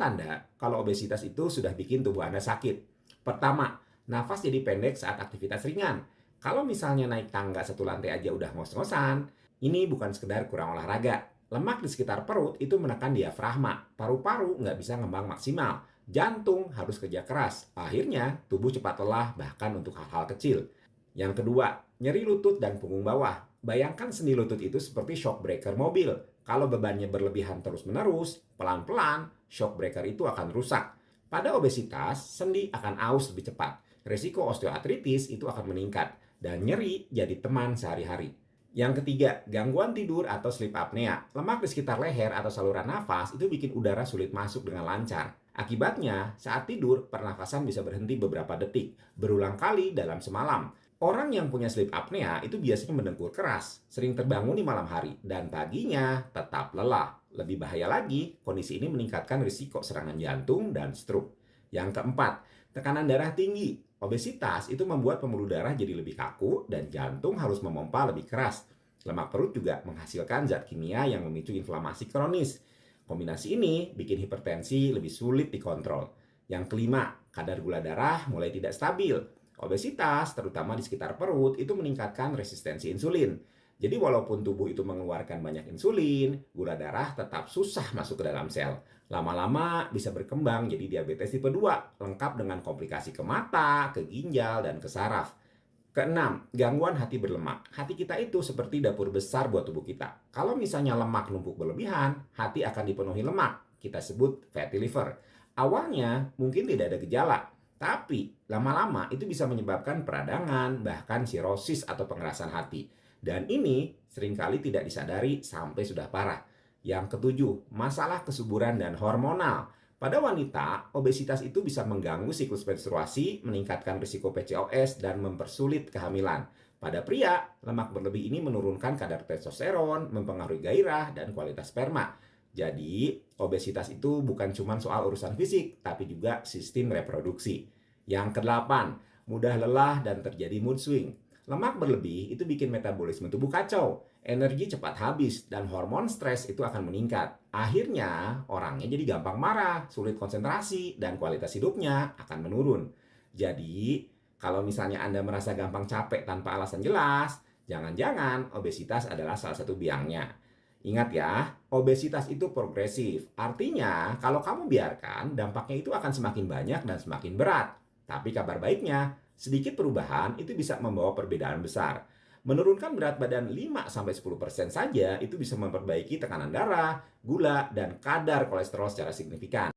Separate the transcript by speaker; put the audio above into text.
Speaker 1: tanda-tanda kalau obesitas itu sudah bikin tubuh Anda sakit. Pertama, nafas jadi pendek saat aktivitas ringan. Kalau misalnya naik tangga satu lantai aja udah ngos-ngosan, ini bukan sekedar kurang olahraga. Lemak di sekitar perut itu menekan diafragma. Paru-paru nggak bisa ngembang maksimal. Jantung harus kerja keras. Akhirnya, tubuh cepat lelah bahkan untuk hal-hal kecil. Yang kedua, nyeri lutut dan punggung bawah. Bayangkan sendi lutut itu seperti shock breaker mobil. Kalau bebannya berlebihan terus-menerus, pelan-pelan, shock breaker itu akan rusak. Pada obesitas, sendi akan aus lebih cepat. Risiko osteoartritis itu akan meningkat. Dan nyeri jadi teman sehari-hari. Yang ketiga, gangguan tidur atau sleep apnea. Lemak di sekitar leher atau saluran nafas itu bikin udara sulit masuk dengan lancar. Akibatnya, saat tidur, pernafasan bisa berhenti beberapa detik, berulang kali dalam semalam. Orang yang punya sleep apnea itu biasanya mendengkur keras, sering terbangun di malam hari, dan paginya tetap lelah. Lebih bahaya lagi, kondisi ini meningkatkan risiko serangan jantung dan stroke. Yang keempat, tekanan darah tinggi. Obesitas itu membuat pembuluh darah jadi lebih kaku dan jantung harus memompa lebih keras. Lemak perut juga menghasilkan zat kimia yang memicu inflamasi kronis. Kombinasi ini bikin hipertensi lebih sulit dikontrol. Yang kelima, kadar gula darah mulai tidak stabil. Obesitas, terutama di sekitar perut, itu meningkatkan resistensi insulin. Jadi walaupun tubuh itu mengeluarkan banyak insulin, gula darah tetap susah masuk ke dalam sel. Lama-lama bisa berkembang jadi diabetes tipe 2, lengkap dengan komplikasi ke mata, ke ginjal, dan ke saraf. Keenam, gangguan hati berlemak. Hati kita itu seperti dapur besar buat tubuh kita. Kalau misalnya lemak numpuk berlebihan, hati akan dipenuhi lemak. Kita sebut fatty liver. Awalnya mungkin tidak ada gejala, tapi lama-lama itu bisa menyebabkan peradangan, bahkan sirosis atau pengerasan hati. Dan ini seringkali tidak disadari sampai sudah parah. Yang ketujuh, masalah kesuburan dan hormonal. Pada wanita, obesitas itu bisa mengganggu siklus menstruasi, meningkatkan risiko PCOS, dan mempersulit kehamilan. Pada pria, lemak berlebih ini menurunkan kadar testosteron, mempengaruhi gairah, dan kualitas sperma. Jadi, obesitas itu bukan cuma soal urusan fisik, tapi juga sistem reproduksi. Yang kedelapan, mudah lelah dan terjadi mood swing. Lemak berlebih itu bikin metabolisme tubuh kacau, energi cepat habis, dan hormon stres itu akan meningkat. Akhirnya, orangnya jadi gampang marah, sulit konsentrasi, dan kualitas hidupnya akan menurun. Jadi, kalau misalnya Anda merasa gampang capek tanpa alasan jelas, jangan-jangan obesitas adalah salah satu biangnya. Ingat ya, obesitas itu progresif. Artinya, kalau kamu biarkan, dampaknya itu akan semakin banyak dan semakin berat. Tapi kabar baiknya, sedikit perubahan itu bisa membawa perbedaan besar. Menurunkan berat badan 5-10% saja itu bisa memperbaiki tekanan darah, gula, dan kadar kolesterol secara signifikan.